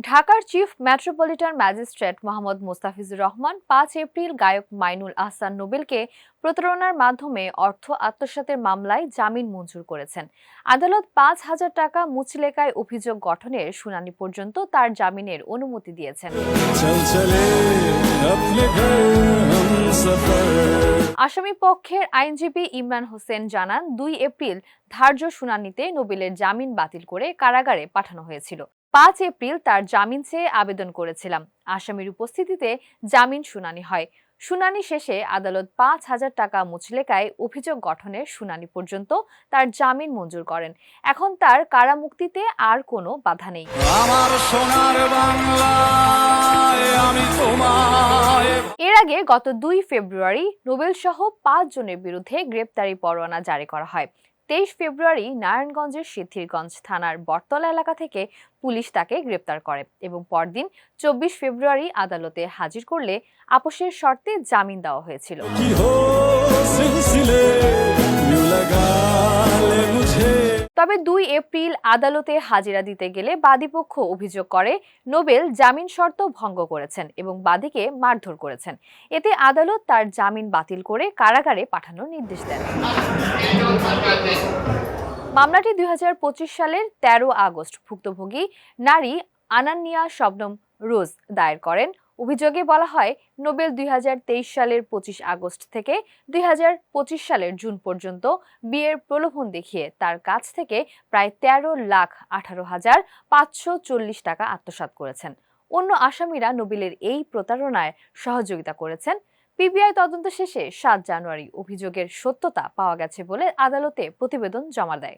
ঢাকার chief metropolitan magistrate Mohammad Mostafizur Rahman 5 April গায়ক মাইনুল আহসান নোবেলকে প্রতারণার মাধ্যমে অর্থ আত্মসাতের মামলায় জামিন মঞ্জুর করেছেন। আদালত 5,000 টাকা মুচলেকায় অভিযোগ গঠনের শুনানি পর্যন্ত তার জামিনের অনুমতি দিয়েছেন। আসামি পক্ষের আইনজীবী ইমরান হোসেন জানান, 2 এপ্রিল ধার্য শুনানিতে নোবেলের জামিন বাতিল করে কারাগারে পাঠানো হয়েছিল। 5 এপ্রিল তার জামিন চেয়ে আবেদন করেছিলাম। আসামির উপস্থিতিতে জামিন শুনানি হয়। শুনানি শেষে আদালত 5,000 টাকা মুচলেকায় অভিযোগ গঠনের শুনানি পর্যন্ত তার জামিন মঞ্জুর করেন। এখন তার কারামুক্তিতে আর কোনো বাধা নেই। আমার সোনার বাংলায় আমি তোমায়। এর আগে গত 2 ফেব্রুয়ারি নোবেল সহ 5 জনের বিরুদ্ধে গ্রেপ্তারি পরোয়ানা জারি করা হয়। 23 ফেব্রুয়ারি নারায়ণগঞ্জের সিদ্ধিরগঞ্জ থানার বটতলা এলাকা থেকে পুলিশ তাকে গ্রেপ্তার করে এবং পরদিন 24 ফেব্রুয়ারি আদালতে হাজির করলে আপোষের শর্তে জামিন দেওয়া হয়েছিল। তবে 2 এপ্রিল আদালতে হাজিরা দিতে গেলে বাদীপক্ষ অভিযোগ করে নোবেল জামিন শর্ত ভঙ্গ করেছেন এবং বাদীকে মারধর করেছেন। এতে আদালত তার জামিন বাতিল করে কারাগারে পাঠানোর নির্দেশ দেন। মামলাটি 2025 সালের 13 আগস্ট ভুক্তভোগী নারী আনান্নিয়া শবনম রোজ দায়ের করেন। অভিযোগে বলা হয়, নোবেল 2023 সালের 25 আগস্ট থেকে 2025 সালের জুন পর্যন্ত বিয়ের প্রলোভন দেখিয়ে তার কাছ থেকে প্রায় 13,18,540 টাকা আত্মসাৎ করেছেন। অন্য আসামিরা নোবেলের এই প্রতারণায় সহযোগিতা করেছেন। পিবিআই তদন্ত শেষে 7 জানুয়ারি অভিযোগের সত্যতা পাওয়া গেছে বলে আদালতে প্রতিবেদন জমা দেয়।